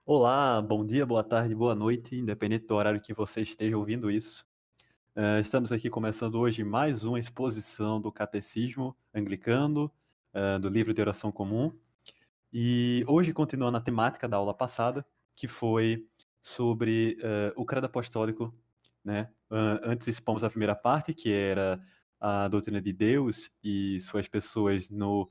Olá, bom dia, boa tarde, boa noite, independente do horário que você esteja ouvindo isso. Estamos aqui começando hoje mais uma exposição do Catecismo Anglicano, do livro de oração comum. E hoje, continuando a temática da aula passada, que foi sobre o credo apostólico, né? Antes expomos a primeira parte, que era a doutrina de Deus e suas pessoas no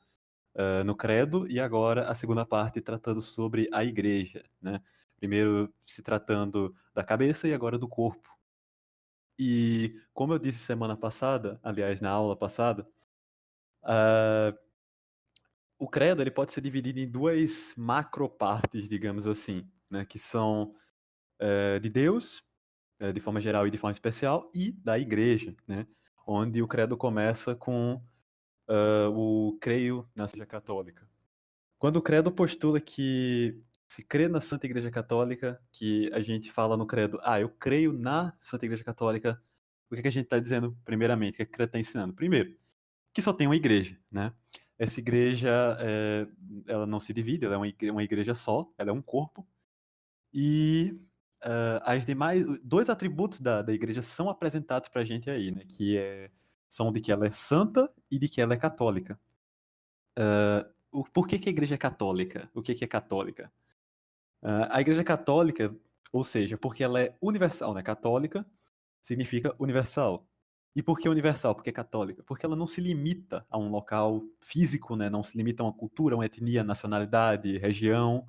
credo, e agora a segunda parte tratando sobre a igreja, né? Primeiro se tratando da cabeça e agora do corpo. E como eu disse semana passada, aliás, na aula passada, ah, o credo ele pode ser dividido em duas macropartes, digamos assim, né? Que são de Deus, de forma geral e de forma especial, e da igreja, né? Onde o credo começa com o creio na Igreja Católica. Quando o credo postula que se crê na Santa Igreja Católica, que a gente fala no credo, eu creio na Santa Igreja Católica, o que a gente está dizendo, primeiramente, o que o credo está ensinando? Primeiro, que só tem uma igreja, né? Essa igreja, ela não se divide, ela é uma igreja só, ela é um corpo, e as demais, dois atributos da igreja são apresentados para a gente aí, né? São de que ela é santa e de que ela é católica. Por que a igreja é católica? O que é católica? A Igreja Católica, ou seja, porque ela é universal, né? Católica significa universal. E por que universal? Porque é católica. Porque ela não se limita a um local físico, né? Não se limita a uma cultura, uma etnia, nacionalidade, região,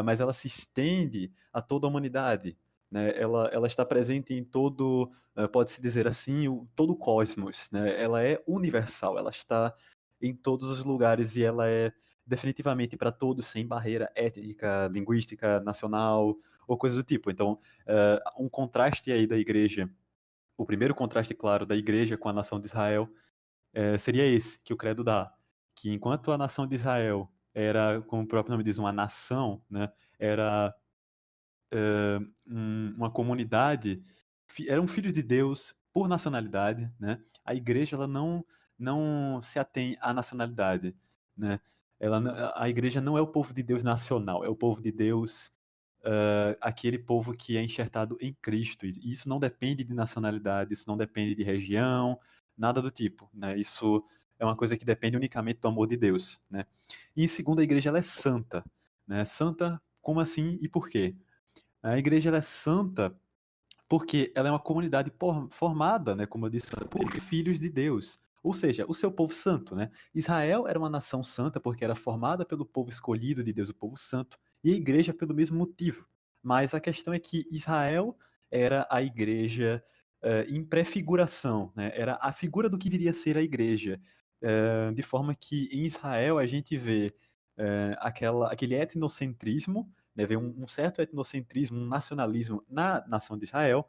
mas ela se estende a toda a humanidade. Né? Ela está presente em todo, pode-se dizer assim, todo o cosmos. Né? Ela é universal, ela está em todos os lugares e ela é definitivamente para todos, sem barreira étnica, linguística, nacional ou coisa do tipo. Então, um contraste aí da igreja, o primeiro contraste, claro, da igreja com a nação de Israel seria esse que o credo dá, que enquanto a nação de Israel era, como o próprio nome diz, uma nação, né, era uma comunidade, eram filhos de Deus por nacionalidade, né? A igreja ela não se atém à nacionalidade, né? A igreja não é o povo de Deus nacional, é o povo de Deus, aquele povo que é enxertado em Cristo. E isso não depende de nacionalidade, isso não depende de região, nada do tipo, né? Isso é uma coisa que depende unicamente do amor de Deus, né? E em segundo, a igreja ela é santa, né? Santa, como assim e por quê? A igreja ela é santa porque ela é uma comunidade formada, né, como eu disse, por filhos de Deus. Ou seja, o seu povo santo, né? Israel era uma nação santa porque era formada pelo povo escolhido de Deus, o povo santo, e a igreja pelo mesmo motivo. Mas a questão é que Israel era a igreja em prefiguração, né? Era a figura do que viria a ser a igreja. De forma que em Israel a gente vê aquele etnocentrismo, né, vê um certo etnocentrismo, um nacionalismo na nação de Israel,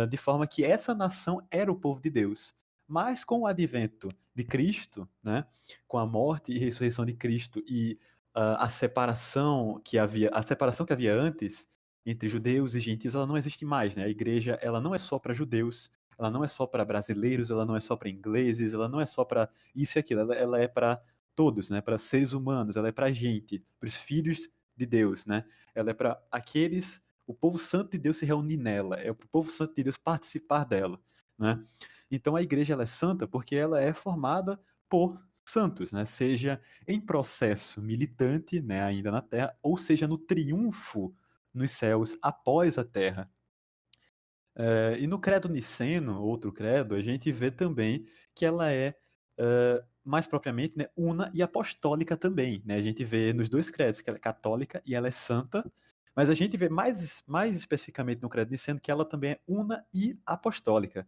de forma que essa nação era o povo de Deus. Mas com o advento de Cristo, né, com a morte e ressurreição de Cristo e a separação que havia antes entre judeus e gentios, ela não existe mais, né? A igreja, ela não é só para judeus, ela não é só para brasileiros, ela não é só para ingleses, ela não é só para isso e aquilo, ela é para todos, né? Para seres humanos, ela é para gente, para os filhos de Deus, né? Ela é para aqueles, o povo santo de Deus se reunir nela, é o povo santo de Deus participar dela, né? Então a igreja ela é santa porque ela é formada por santos, né? Seja em processo militante, né, ainda na terra, ou seja no triunfo nos céus após a terra. E no credo niceno, outro credo, a gente vê também que ela é mais propriamente, né, una e apostólica também, né? A gente vê nos dois credos que ela é católica e ela é santa, mas a gente vê mais especificamente no credo niceno que ela também é una e apostólica.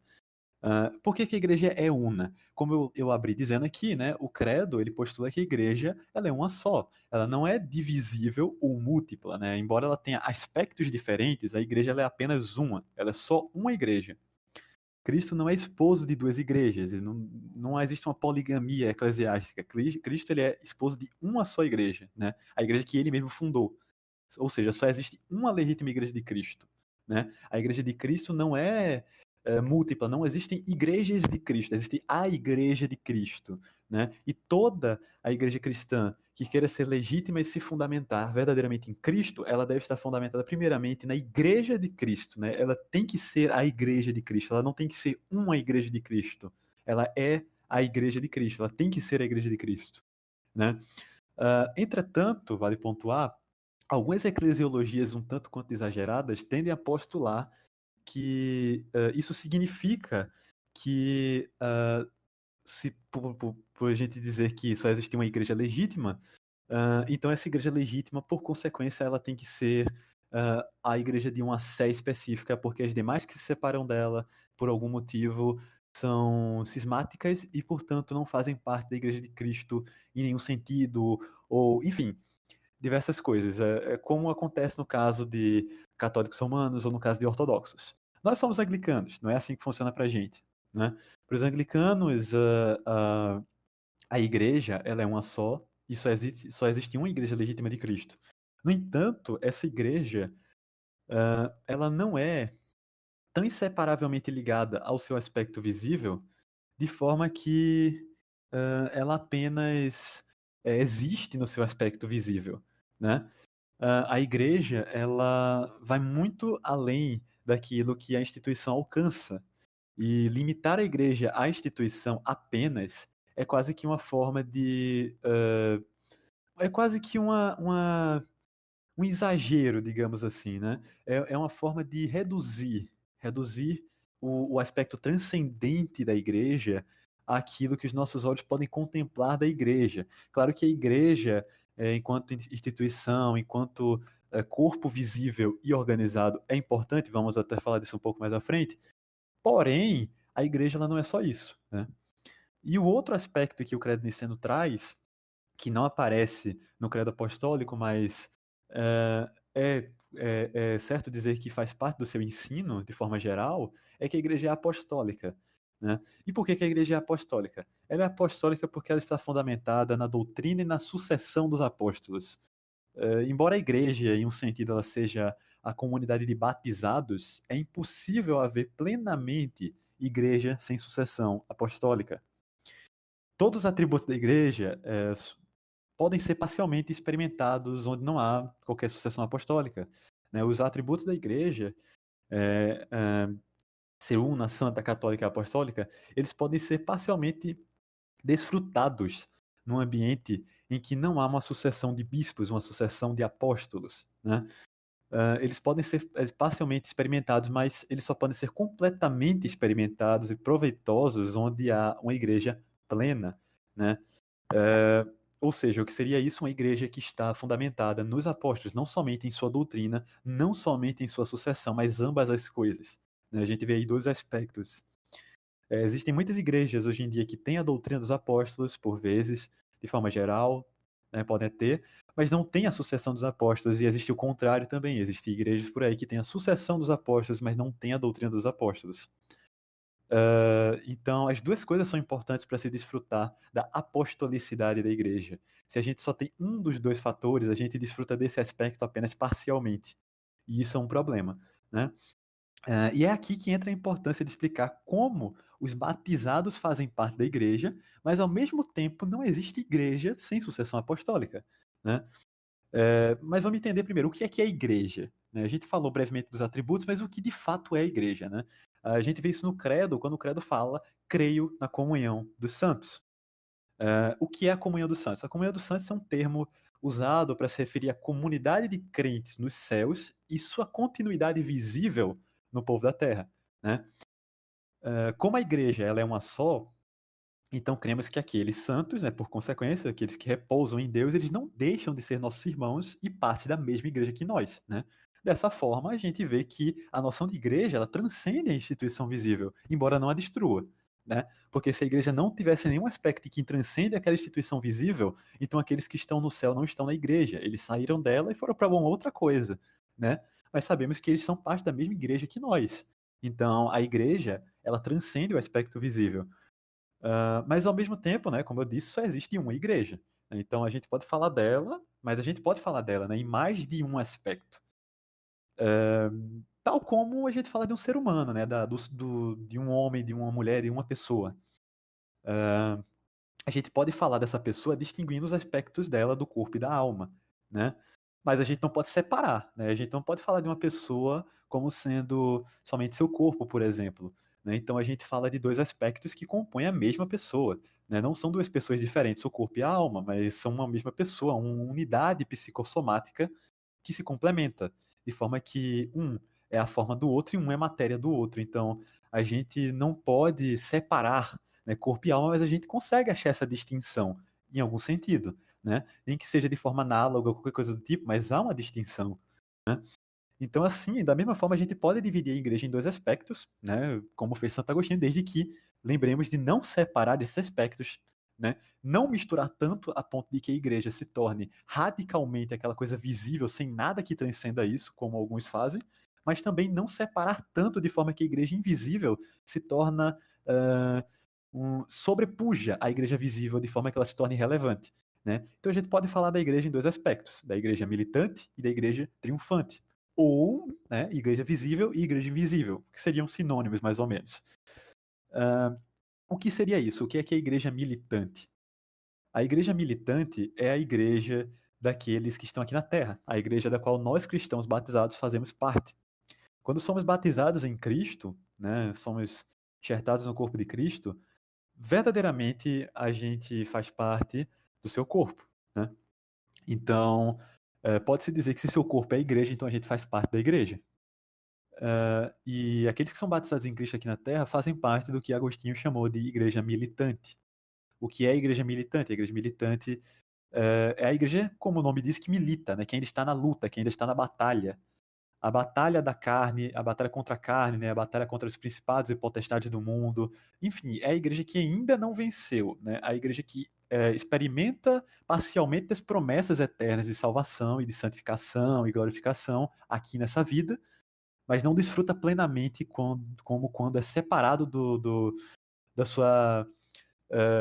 Por que a igreja é una? Como eu abri dizendo aqui, né, o credo ele postula que a igreja ela é uma só, ela não é divisível ou múltipla, né? Embora ela tenha aspectos diferentes, a igreja ela é apenas uma, ela é só uma igreja. Cristo não é esposo de duas igrejas, e não existe uma poligamia eclesiástica. Cristo ele é esposo de uma só igreja, né? A igreja que ele mesmo fundou. Ou seja, só existe uma legítima igreja de Cristo, né? A igreja de Cristo não é múltipla, não existem igrejas de Cristo, existe a igreja de Cristo. né? E toda a igreja cristã que queira ser legítima e se fundamentar verdadeiramente em Cristo, ela deve estar fundamentada primeiramente na igreja de Cristo, né? Ela tem que ser a igreja de Cristo, ela não tem que ser uma igreja de Cristo. Ela é a igreja de Cristo, ela tem que ser a igreja de Cristo, né? Entretanto, vale pontuar, algumas eclesiologias um tanto quanto exageradas tendem a postular que isso significa que se por a gente dizer que só existe uma igreja legítima, então essa igreja legítima, por consequência, ela tem que ser a igreja de uma sé específica, porque as demais que se separam dela, por algum motivo, são cismáticas e, portanto, não fazem parte da igreja de Cristo em nenhum sentido, ou, enfim, diversas coisas. É como acontece no caso de católicos romanos ou no caso de ortodoxos. Nós somos anglicanos, não é assim que funciona pra gente, né? Para os anglicanos, a igreja, ela é uma só, e só existe uma igreja legítima de Cristo. No entanto, essa igreja, ela não é tão inseparavelmente ligada ao seu aspecto visível, de forma que ela apenas existe no seu aspecto visível, né? A igreja, ela vai muito além daquilo que a instituição alcança. E limitar a igreja à instituição apenas é quase que uma forma de. É quase que um exagero, digamos assim, né? É uma forma de reduzir o aspecto transcendente da igreja àquilo que os nossos olhos podem contemplar da igreja. Claro que a igreja, enquanto instituição, enquanto corpo visível e organizado, é importante, vamos até falar disso um pouco mais à frente, porém, a igreja ela não é só isso, né? E o outro aspecto que o credo niceno traz, que não aparece no credo apostólico, mas é certo dizer que faz parte do seu ensino, de forma geral, é que a igreja é apostólica, né? E por que que a igreja é apostólica? Ela é apostólica porque ela está fundamentada na doutrina e na sucessão dos apóstolos. Embora a igreja, em um sentido, ela seja a comunidade de batizados, é impossível haver plenamente igreja sem sucessão apostólica. Todos os atributos da igreja podem ser parcialmente experimentados onde não há qualquer sucessão apostólica, né? Os atributos da igreja, ser una, santa, católica e apostólica, eles podem ser parcialmente desfrutados num ambiente em que não há uma sucessão de bispos, uma sucessão de apóstolos, né? Eles podem ser parcialmente experimentados, mas eles só podem ser completamente experimentados e proveitosos onde há uma igreja plena, né? Ou seja, o que seria isso? Uma igreja que está fundamentada nos apóstolos, não somente em sua doutrina, não somente em sua sucessão, mas ambas as coisas, né? A gente vê aí dois aspectos. Existem muitas igrejas hoje em dia que têm a doutrina dos apóstolos, por vezes, de forma geral, né, podem ter, mas não tem a sucessão dos apóstolos, e existe o contrário também. Existem igrejas por aí que têm a sucessão dos apóstolos, mas não têm a doutrina dos apóstolos. Então, as duas coisas são importantes para se desfrutar da apostolicidade da igreja. Se a gente só tem um dos dois fatores, a gente desfruta desse aspecto apenas parcialmente. E isso é um problema, né? E é aqui que entra a importância de explicar como os batizados fazem parte da igreja, mas ao mesmo tempo não existe igreja sem sucessão apostólica, né? Mas vamos entender primeiro o que é a igreja, né? A gente falou brevemente dos atributos, mas o que de fato é a igreja, né? A gente vê isso no credo, quando o credo fala, creio na comunhão dos santos. O que é a comunhão dos santos? A comunhão dos santos é um termo usado para se referir à comunidade de crentes nos céus e sua continuidade visível no povo da terra, né? Como a igreja ela é uma só, então cremos que aqueles santos, né, por consequência, aqueles que repousam em Deus, eles não deixam de ser nossos irmãos e parte da mesma igreja que nós, né? Dessa forma, a gente vê que a noção de igreja, ela transcende a instituição visível, embora não a destrua, né? Porque se a igreja não tivesse nenhum aspecto que transcende aquela instituição visível, então aqueles que estão no céu não estão na igreja, eles saíram dela e foram para uma outra coisa, né? Mas sabemos que eles são parte da mesma igreja que nós. Então, a igreja, ela transcende o aspecto visível. Mas ao mesmo tempo, né, como eu disse, só existe uma igreja. Então a gente pode falar dela, mas a gente pode falar dela, né, em mais de um aspecto. Tal como a gente fala de um ser humano, né, de um homem, de uma mulher, de uma pessoa. a gente pode falar dessa pessoa distinguindo os aspectos dela do corpo e da alma, né? Mas a gente não pode separar, né? A gente não pode falar de uma pessoa como sendo somente seu corpo, por exemplo, né? Então a gente fala de dois aspectos que compõem a mesma pessoa, né? Não são duas pessoas diferentes, o corpo e a alma, mas são uma mesma pessoa, uma unidade psicossomática que se complementa, de forma que um é a forma do outro e um é matéria do outro. Então a gente não pode separar, né, corpo e alma, mas a gente consegue achar essa distinção em algum sentido, né? Nem que seja de forma análoga ou qualquer coisa do tipo, mas há uma distinção, né? Então, assim, da mesma forma, a gente pode dividir a igreja em dois aspectos, né? Como fez Santo Agostinho, desde que lembremos de não separar esses aspectos, né? Não misturar tanto a ponto de que a igreja se torne radicalmente aquela coisa visível, sem nada que transcenda isso, como alguns fazem, mas também não separar tanto de forma que a igreja invisível se torna sobrepuja a igreja visível de forma que ela se torne relevante, né? Então a gente pode falar da igreja em dois aspectos, da igreja militante e da igreja triunfante, ou, né, igreja visível e igreja invisível, que seriam sinônimos mais ou menos. O que seria isso? O que é a igreja militante? A igreja militante é a igreja daqueles que estão aqui na Terra, a igreja da qual nós cristãos batizados fazemos parte. Quando somos batizados em Cristo, né, somos enxertados no corpo de Cristo, verdadeiramente a gente faz parte do seu corpo, né? Então, pode-se dizer que se seu corpo é a igreja, então a gente faz parte da igreja. E aqueles que são batizados em Cristo aqui na Terra fazem parte do que Agostinho chamou de igreja militante. O que é a igreja militante? A igreja militante é a igreja, como o nome diz, que milita, né? Que ainda está na luta, que ainda está na batalha. A batalha da carne, a batalha contra a carne, né? A batalha contra os principados e potestades do mundo. Enfim, é a igreja que ainda não venceu, né? A igreja que experimenta parcialmente as promessas eternas de salvação e de santificação e glorificação aqui nessa vida, mas não desfruta plenamente como quando é separado da sua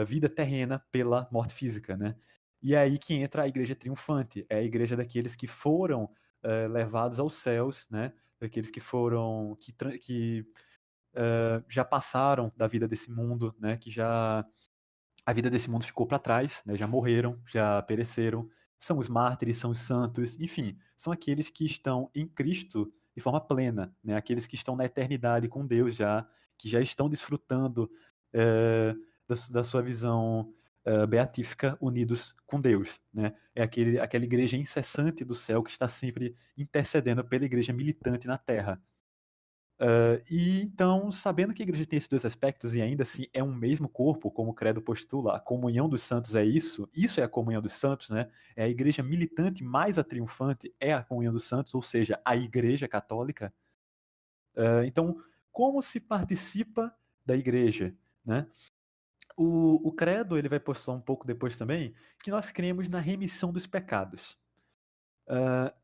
vida terrena pela morte física, né? E é aí que entra a igreja triunfante, é a igreja daqueles que foram levados aos céus, né? Daqueles que foram, que já passaram da vida desse mundo, né? Que já a vida desse mundo ficou para trás, né? Já morreram, já pereceram. São os mártires, são os santos, enfim, são aqueles que estão em Cristo de forma plena, né? Aqueles que estão na eternidade com Deus já, que já estão desfrutando da sua visão beatífica unidos com Deus, né? É aquela igreja incessante do céu que está sempre intercedendo pela igreja militante na terra. E então, sabendo que a igreja tem esses dois aspectos e ainda assim é um mesmo corpo, como o credo postula, a comunhão dos santos é isso é a comunhão dos santos, né? É a igreja militante mais a triunfante é a comunhão dos santos, ou seja, a igreja católica. Então, como se participa da igreja, né? O credo, ele vai postar um pouco depois também, que nós cremos na remissão dos pecados.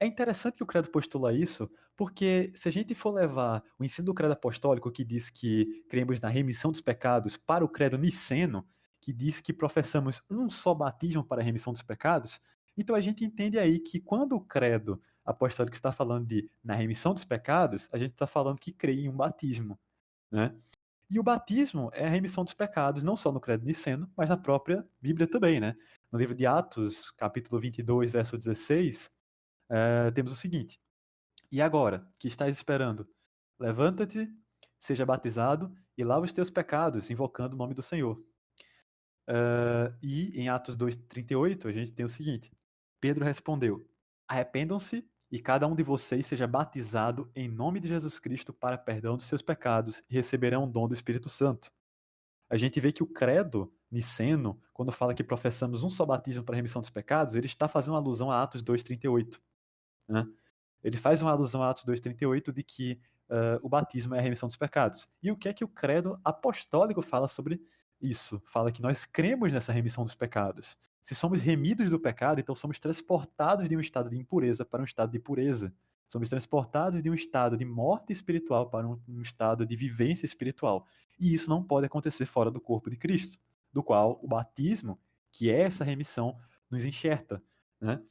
É interessante que o credo postula isso, porque se a gente for levar o ensino do credo apostólico, que diz que cremos na remissão dos pecados, para o credo niceno, que diz que professamos um só batismo para a remissão dos pecados, então a gente entende aí que quando o credo apostólico está falando de na remissão dos pecados, a gente está falando que crê em um batismo, né? E o batismo é a remissão dos pecados, não só no credo niceno, mas na própria Bíblia também, né? No livro de Atos, capítulo 22, verso 16, temos o seguinte: E agora, que estás esperando? Levanta-te, seja batizado e lava os teus pecados, invocando o nome do Senhor. E em Atos 2:38 a gente tem o seguinte: Pedro respondeu: Arrependam-se e cada um de vocês seja batizado em nome de Jesus Cristo para perdão dos seus pecados e receberão o dom do Espírito Santo. A gente vê que o credo niceno, quando fala que professamos um só batismo para a remissão dos pecados, ele está fazendo uma alusão a Atos 2:38, né? Ele faz uma alusão a Atos 2:38 de que o batismo é a remissão dos pecados. E o que é que o credo apostólico fala sobre isso? Fala que nós cremos nessa remissão dos pecados. Se somos remidos do pecado, então somos transportados de um estado de impureza para um estado de pureza. Somos transportados de um estado de morte espiritual para um estado de vivência espiritual. E isso não pode acontecer fora do corpo de Cristo, do qual o batismo, que é essa remissão, nos enxerta, né?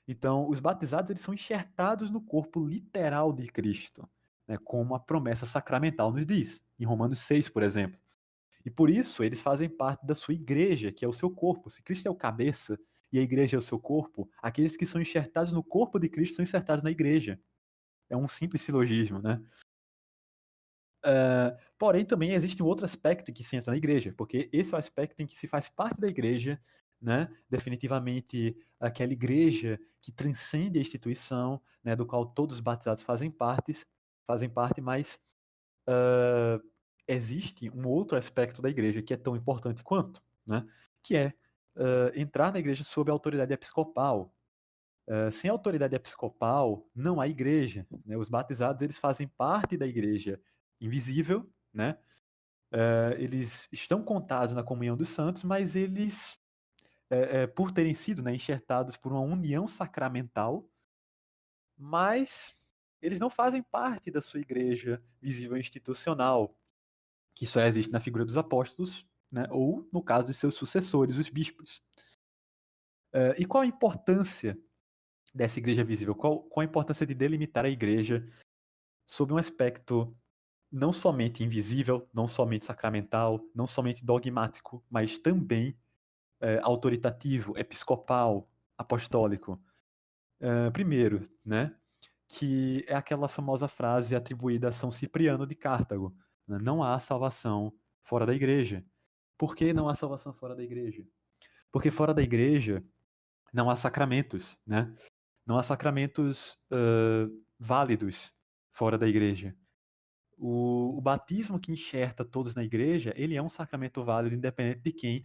Então, os batizados eles são enxertados no corpo literal de Cristo, né, como a promessa sacramental nos diz, em Romanos 6, por exemplo. E por isso eles fazem parte da sua igreja, que é o seu corpo. Se Cristo é o cabeça e a igreja é o seu corpo, aqueles que são enxertados no corpo de Cristo são enxertados na igreja. É um simples silogismo, né? Porém, também existe um outro aspecto em que se entra na igreja, porque esse é o aspecto em que se faz parte da igreja, né? Definitivamente aquela igreja que transcende a instituição, né? Do qual todos os batizados fazem parte, mas existe um outro aspecto da igreja que é tão importante quanto, né? Que é entrar na igreja sob a autoridade episcopal. Sem autoridade episcopal, não há igreja, né? Os batizados, eles fazem parte da igreja invisível, né? Eles estão contados na comunhão dos santos, mas eles, por terem sido, né, enxertados por uma união sacramental, mas eles não fazem parte da sua igreja visível institucional, que só existe na figura dos apóstolos, né, ou no caso de seus sucessores, os bispos. E qual a importância dessa igreja visível? Qual a importância de delimitar a igreja sob um aspecto não somente invisível, não somente sacramental, não somente dogmático, mas também autoritativo, episcopal, apostólico? Primeiro, né, que é aquela famosa frase atribuída a São Cipriano de Cartago, né, não há salvação fora da igreja. Por que não há salvação fora da igreja? Porque fora da igreja não há sacramentos, né? Não há sacramentos válidos fora da igreja. O batismo que enxerta todos na igreja, ele é um sacramento válido independente de quem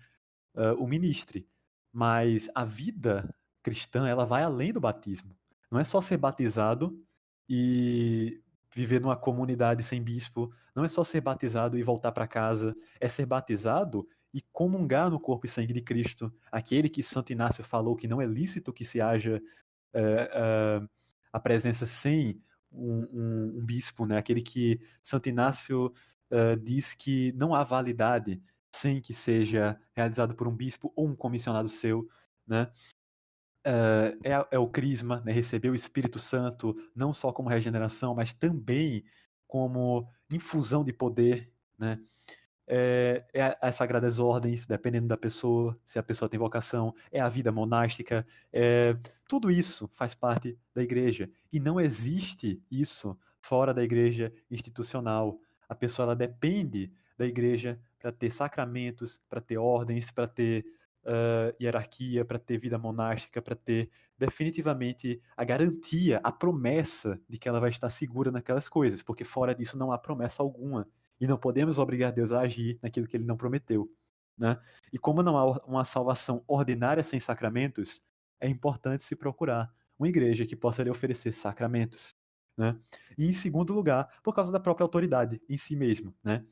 o ministre. Mas a vida cristã, ela vai além do batismo. Não é só ser batizado e viver numa comunidade sem bispo, não é só ser batizado e voltar para casa, é ser batizado e comungar no corpo e sangue de Cristo, aquele que Santo Inácio falou que não é lícito que se haja a presença sem um bispo, né? Aquele que Santo Inácio diz que não há validade sem que seja realizado por um bispo ou um comissionado seu, né? É o crisma, né? Receber o Espírito Santo não só como regeneração, mas também como infusão de poder, né? É as sagradas ordens, dependendo da pessoa, se a pessoa tem vocação, é a vida monástica, tudo isso faz parte da igreja. E não existe isso fora da igreja institucional. A pessoa ela depende da igreja para ter sacramentos, para ter ordens, para ter hierarquia, para ter vida monástica, para ter definitivamente a garantia, a promessa de que ela vai estar segura naquelas coisas, porque fora disso não há promessa alguma. E não podemos obrigar Deus a agir naquilo que ele não prometeu, né? E como não há uma salvação ordinária sem sacramentos, é importante se procurar uma igreja que possa lhe oferecer sacramentos, né? E em segundo lugar, por causa da própria autoridade em si mesmo, né?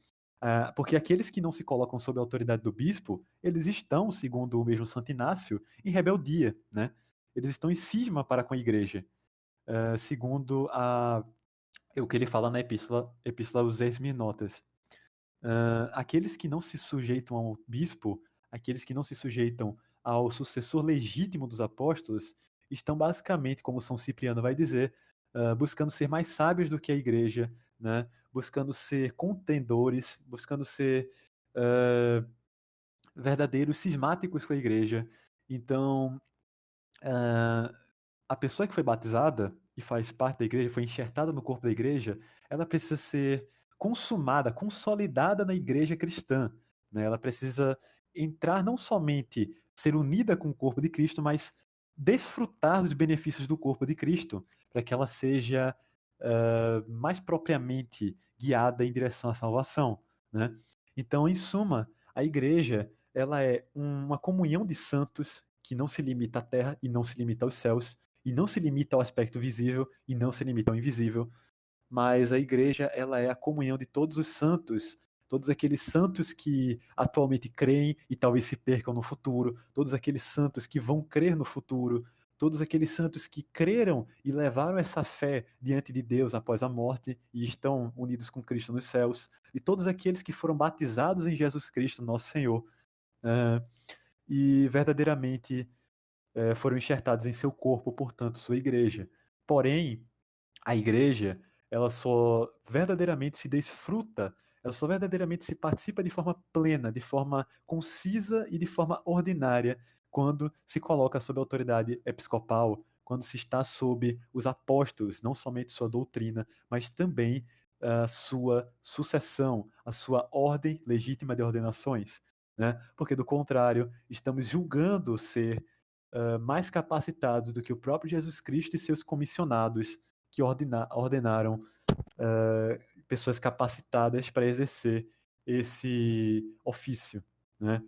Porque aqueles que não se colocam sob a autoridade do bispo, eles estão, segundo o mesmo Santo Inácio, em rebeldia, né? Eles estão em cisma para com a igreja, segundo o que ele fala na Epístola aos Esminotas. Aqueles que não se sujeitam ao bispo, aqueles que não se sujeitam ao sucessor legítimo dos apóstolos, estão basicamente, como São Cipriano vai dizer, buscando ser mais sábios do que a igreja, né? Buscando ser contendores, buscando ser verdadeiros cismáticos com a igreja. Então, a pessoa que foi batizada e faz parte da igreja, foi enxertada no corpo da igreja, ela precisa ser consumada, consolidada na igreja cristã, né? Ela precisa entrar não somente ser unida com o corpo de Cristo, mas desfrutar dos benefícios do corpo de Cristo, para que ela seja mais propriamente guiada em direção à salvação, né? Então, em suma, a igreja ela é uma comunhão de santos que não se limita à terra e não se limita aos céus, e não se limita ao aspecto visível e não se limita ao invisível, mas a igreja ela é a comunhão de todos os santos, todos aqueles santos que atualmente creem e talvez se percam no futuro, todos aqueles santos que vão crer no futuro, todos aqueles santos que creram e levaram essa fé diante de Deus após a morte e estão unidos com Cristo nos céus, e todos aqueles que foram batizados em Jesus Cristo, nosso Senhor, e verdadeiramente foram enxertados em seu corpo, portanto, sua igreja. Porém, a igreja, ela só verdadeiramente se desfruta, ela só verdadeiramente se participa de forma plena, de forma concisa e de forma ordinária, quando se coloca sob a autoridade episcopal, quando se está sob os apóstolos, não somente sua doutrina, mas também a sua sucessão, a sua ordem legítima de ordenações, né? Porque, do contrário, estamos julgando ser mais capacitados do que o próprio Jesus Cristo e seus comissionados que ordenaram pessoas capacitadas para exercer esse ofício, né?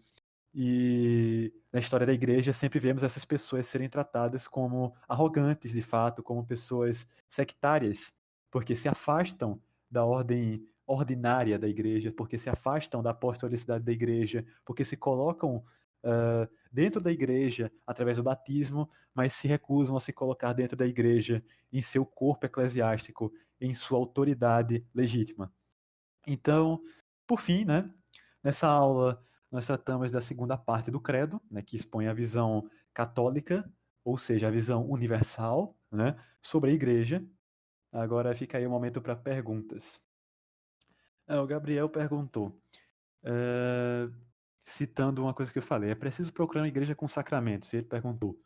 E na história da igreja sempre vemos essas pessoas serem tratadas como arrogantes, de fato, como pessoas sectárias, porque se afastam da ordem ordinária da igreja, porque se afastam da apostolicidade da igreja, porque se colocam dentro da igreja através do batismo, mas se recusam a se colocar dentro da igreja em seu corpo eclesiástico, em sua autoridade legítima. Então, por fim, né, nessa aula nós tratamos da segunda parte do credo, né, que expõe a visão católica, ou seja, a visão universal, né, sobre a igreja. Agora fica aí o momento para perguntas. O Gabriel perguntou, citando uma coisa que eu falei, é preciso procurar uma igreja com sacramentos? E ele perguntou,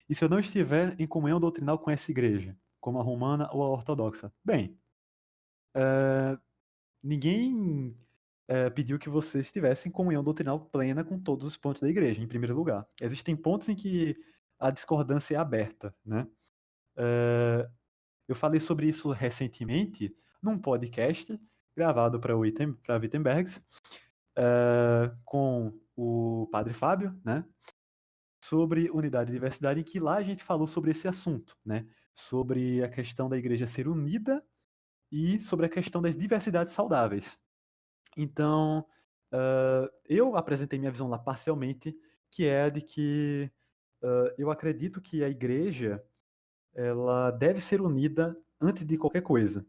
e se eu não estiver em comunhão doutrinal com essa igreja, como a romana ou a ortodoxa? Bem, ninguém pediu que você estivesse em comunhão doutrinal plena com todos os pontos da igreja, em primeiro lugar. Existem pontos em que a discordância é aberta, né? Eu falei sobre isso recentemente num podcast gravado para Wittenbergs, com o padre Fábio, né? Sobre unidade e diversidade, em que lá a gente falou sobre esse assunto, né? Sobre a questão da igreja ser unida e sobre a questão das diversidades saudáveis. Então, eu apresentei minha visão lá parcialmente, que é a de que eu acredito que a igreja ela deve ser unida antes de qualquer coisa.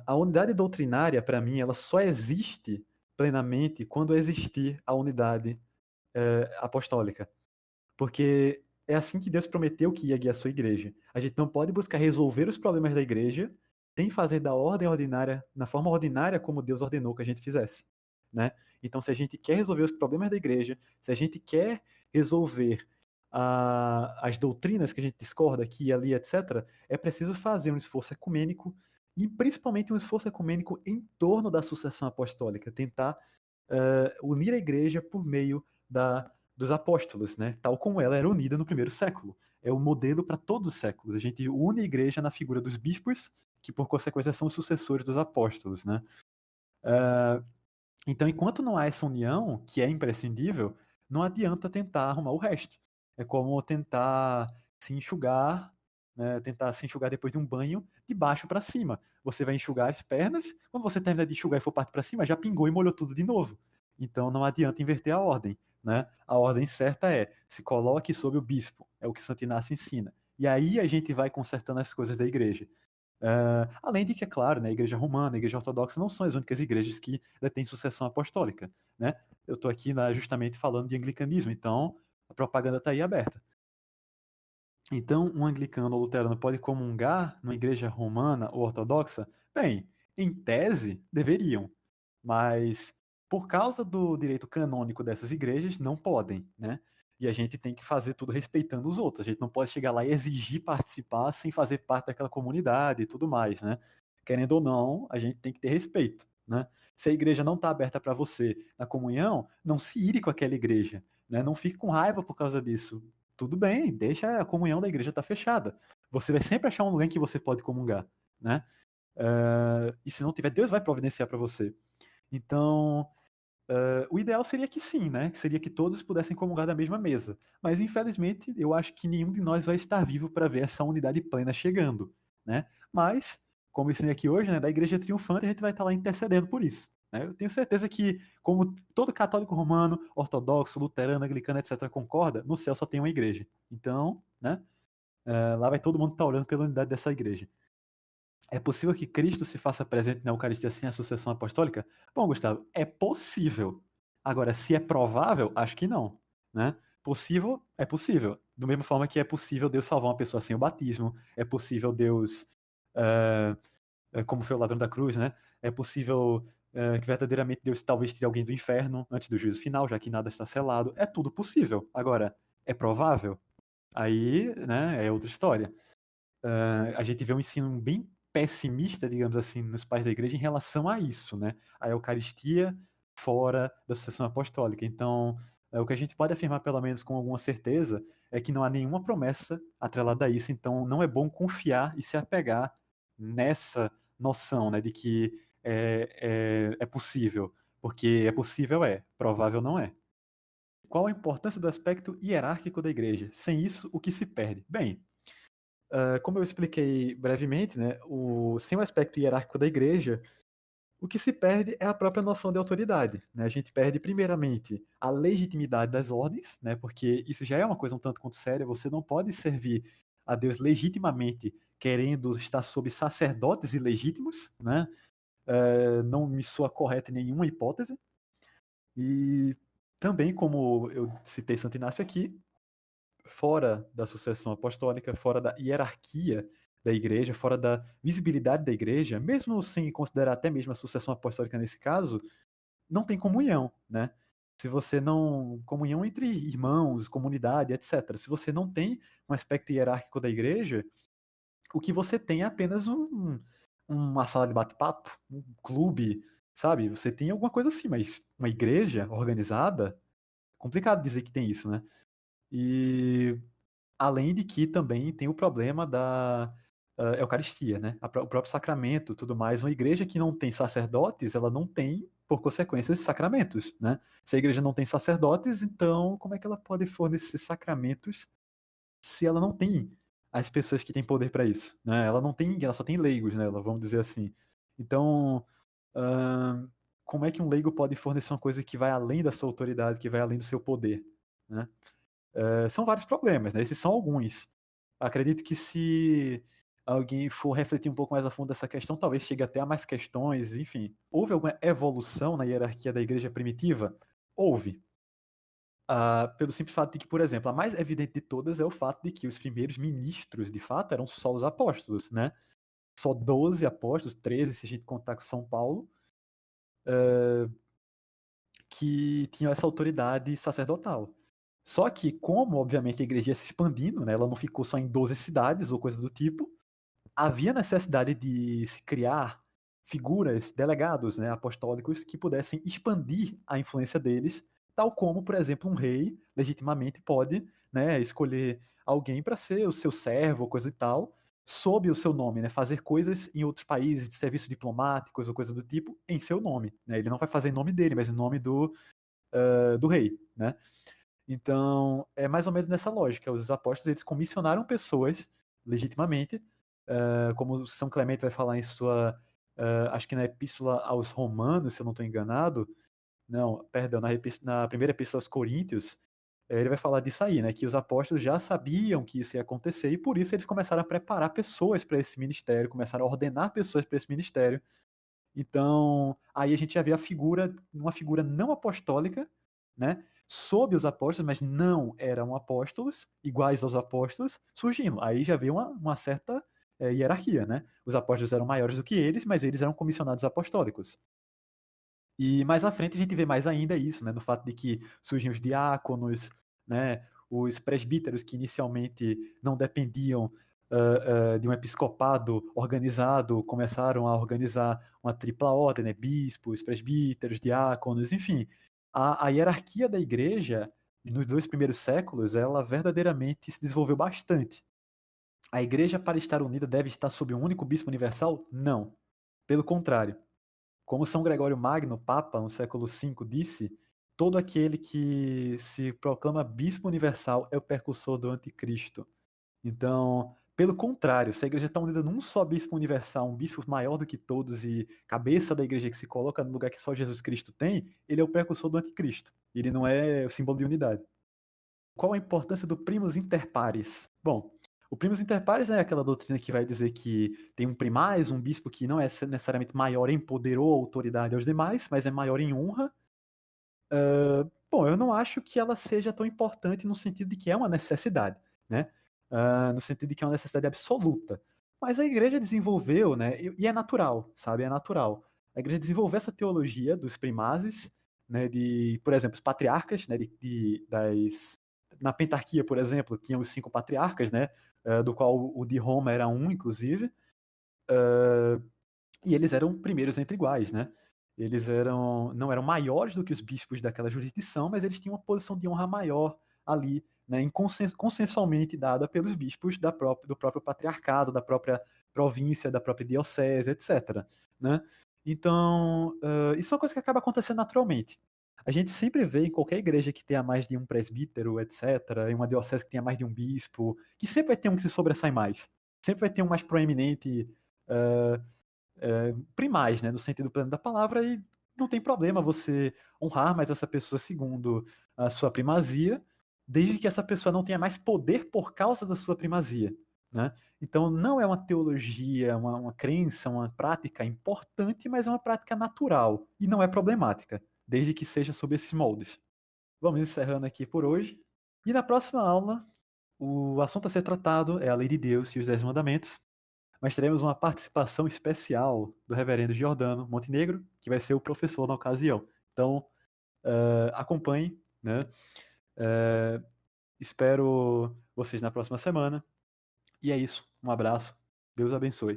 A unidade doutrinária, para mim, ela só existe plenamente quando existir a unidade apostólica. Porque é assim que Deus prometeu que ia guiar a sua igreja. A gente não pode buscar resolver os problemas da igreja sem fazer da ordem ordinária, na forma ordinária como Deus ordenou que a gente fizesse, né? Então, se a gente quer resolver os problemas da igreja, se a gente quer resolver as doutrinas que a gente discorda aqui e ali, etc., é preciso fazer um esforço ecumênico e principalmente um esforço ecumênico em torno da sucessão apostólica, tentar unir a igreja por meio dos apóstolos, né? Tal como ela era unida no primeiro século. É o modelo para todos os séculos. A gente une a igreja na figura dos bispos, que por consequência são os sucessores dos apóstolos, né? Então, enquanto não há essa união, que é imprescindível, não adianta tentar arrumar o resto. É como tentar se enxugar, né, tentar se enxugar depois de um banho de baixo para cima. Você vai enxugar as pernas, quando você termina de enxugar e for partir para cima, já pingou e molhou tudo de novo. Então não adianta inverter a ordem, né? A ordem certa é: se coloque sob o bispo, é o que Santo Inácio ensina. E aí a gente vai consertando as coisas da igreja. Além de que, é claro, né, a igreja romana, a igreja ortodoxa não são as únicas igrejas que detêm sucessão apostólica, né? Eu estou aqui justamente falando de anglicanismo, então a propaganda está aí aberta. Então, um anglicano ou luterano pode comungar numa igreja romana ou ortodoxa? Bem, em tese, deveriam, mas por causa do direito canônico dessas igrejas, não podem, né? E a gente tem que fazer tudo respeitando os outros. A gente não pode chegar lá e exigir participar sem fazer parte daquela comunidade e tudo mais, né? Querendo ou não, a gente tem que ter respeito, né? Se a igreja não está aberta para você na comunhão, não se ire com aquela igreja, né? Não fique com raiva por causa disso. Tudo bem, deixa a comunhão da igreja estar fechada. Você vai sempre achar um lugar em que você pode comungar, né? E se não tiver, Deus vai providenciar para você. Então, o ideal seria que sim, né? Que seria que todos pudessem comungar da mesma mesa. Mas, infelizmente, eu acho que nenhum de nós vai estar vivo para ver essa unidade plena chegando, né? Mas, como eu ensinei aqui hoje, né, da igreja triunfante, a gente vai estar lá intercedendo por isso. Né? Eu tenho certeza que, como todo católico romano, ortodoxo, luterano, anglicano, etc., concorda, no céu só tem uma igreja. Então, né? Lá vai todo mundo estar orando pela unidade dessa igreja. É possível que Cristo se faça presente na Eucaristia sem a sucessão apostólica? Bom, Gustavo, é possível. Agora, se é provável, acho que não. Né? Possível, é possível. Da mesma forma que é possível Deus salvar uma pessoa sem o batismo, é possível Deus, como foi o ladrão da cruz, né? É possível que verdadeiramente Deus talvez tire alguém do inferno antes do juízo final, já que nada está selado. É tudo possível. Agora, é provável? Aí, né, é outra história. A gente vê um ensino bem pessimista, digamos assim, nos pais da igreja em relação a isso, né? A Eucaristia fora da sucessão apostólica. Então, o que a gente pode afirmar, pelo menos com alguma certeza, é que não há nenhuma promessa atrelada a isso. Então, não é bom confiar e se apegar nessa noção, né, de que é possível. Porque é possível, provável não é. Qual a importância do aspecto hierárquico da igreja? Sem isso, o que se perde? Bem, como eu expliquei brevemente, né, sem o aspecto hierárquico da igreja, o que se perde é a própria noção de autoridade. Né? A gente perde, primeiramente, a legitimidade das ordens, né, porque isso já é uma coisa um tanto quanto séria. Você não pode servir a Deus legitimamente querendo estar sob sacerdotes ilegítimos, né? Não me soa correto em nenhuma hipótese. E também, como eu citei Santo Inácio aqui, fora da sucessão apostólica, fora da hierarquia da igreja, fora da visibilidade da igreja, mesmo sem considerar até mesmo a sucessão apostólica nesse caso, não tem comunhão, né? Se você não. Comunhão entre irmãos, comunidade, etc. Se você não tem um aspecto hierárquico da igreja, o que você tem é apenas uma sala de bate-papo, um clube, sabe? Você tem alguma coisa assim, mas uma igreja organizada, complicado dizer que tem isso, né? E além de que também tem o problema da Eucaristia, né? O próprio sacramento, tudo mais. Uma igreja que não tem sacerdotes, ela não tem, por consequência, esses sacramentos, né? Se a igreja não tem sacerdotes, então como é que ela pode fornecer sacramentos se ela não tem as pessoas que têm poder para isso, né? Ela só tem leigos, né? Vamos dizer assim. Então, como é que um leigo pode fornecer uma coisa que vai além da sua autoridade, que vai além do seu poder, né? São vários problemas, né? Esses são alguns. Acredito que se alguém for refletir um pouco mais a fundo dessa questão, talvez chegue até a mais questões, enfim. Houve alguma evolução na hierarquia da igreja primitiva? Houve. Pelo simples fato de que, por exemplo, a mais evidente de todas é o fato de que os primeiros ministros, de fato, eram só os apóstolos, né? Só 12 apóstolos, 13 se a gente contar com São Paulo, que tinham essa autoridade sacerdotal. Só que, como, obviamente, a igreja ia se expandindo, né, ela não ficou só em 12 cidades ou coisa do tipo, havia necessidade de se criar figuras, delegados, né, apostólicos, que pudessem expandir a influência deles, tal como, por exemplo, um rei legitimamente pode, né, escolher alguém para ser o seu servo ou coisa e tal, sob o seu nome, né, fazer coisas em outros países, de serviços diplomáticos ou coisa do tipo, em seu nome. Né, ele não vai fazer em nome dele, mas em nome do rei, né? Então, é mais ou menos nessa lógica. Os apóstolos, eles comissionaram pessoas legitimamente, como São Clemente vai falar em sua, acho que na Epístola aos Romanos, se eu não estou enganado, não, perdão, na primeira Epístola aos Coríntios, ele vai falar disso aí, né, que os apóstolos já sabiam que isso ia acontecer e por isso eles começaram a preparar pessoas para esse ministério, começaram a ordenar pessoas para esse ministério. Então, aí a gente já vê uma figura não apostólica, né, sob os apóstolos, mas não eram apóstolos, iguais aos apóstolos, surgindo. Aí já vê uma certa hierarquia, né? Os apóstolos eram maiores do que eles, mas eles eram comissionados apostólicos. E mais à frente a gente vê mais ainda isso, né, no fato de que surgem os diáconos, né, os presbíteros que inicialmente não dependiam de um episcopado organizado, começaram a organizar uma tripla ordem, né, bispos, presbíteros, diáconos, enfim. A hierarquia da igreja, nos 2 primeiros séculos, ela verdadeiramente se desenvolveu bastante. A igreja, para estar unida, deve estar sob um único bispo universal? Não. Pelo contrário. Como São Gregório Magno, Papa, no século V, disse, todo aquele que se proclama bispo universal é o precursor do anticristo. Então, pelo contrário, se a igreja está unida num só bispo universal, um bispo maior do que todos e cabeça da igreja que se coloca no lugar que só Jesus Cristo tem, ele é o precursor do anticristo. Ele não é o símbolo de unidade. Qual a importância do primus inter pares? Bom, o primus inter pares é aquela doutrina que vai dizer que tem um primaz, um bispo que não é necessariamente maior em poder ou autoridade aos demais, mas é maior em honra. Bom, eu não acho que ela seja tão importante no sentido de que é uma necessidade, né? No sentido de que é uma necessidade absoluta. Mas a igreja desenvolveu, né? E é natural, sabe? É natural. a igreja desenvolveu essa teologia dos primazes, né, por exemplo, os patriarcas, né, na Pentarquia, por exemplo, tinham os 5 patriarcas, né, do qual o de Roma era um, inclusive, e eles eram primeiros entre iguais, né? Eles não eram maiores do que os bispos daquela jurisdição, mas eles tinham uma posição de honra maior ali, né, consensualmente dada pelos bispos do próprio patriarcado, da própria província, da própria diocese, etc. Né? Então, isso é uma coisa que acaba acontecendo naturalmente. A gente sempre vê em qualquer igreja que tenha mais de um presbítero, etc., em uma diocese que tenha mais de um bispo, que sempre vai ter um que se sobressai mais. Sempre vai ter um mais proeminente, primais, né, no sentido pleno da palavra, e não tem problema você honrar mais essa pessoa segundo a sua primazia, desde que essa pessoa não tenha mais poder por causa da sua primazia. Né? Então, não é uma teologia, uma crença, uma prática importante, mas é uma prática natural e não é problemática, desde que seja sob esses moldes. Vamos encerrando aqui por hoje. E na próxima aula, o assunto a ser tratado é a lei de Deus e os 10 mandamentos, mas teremos uma participação especial do reverendo Giordano Montenegro, que vai ser o professor na ocasião. Então, acompanhe, né? Espero vocês na próxima semana. E é isso. Um abraço. Deus abençoe.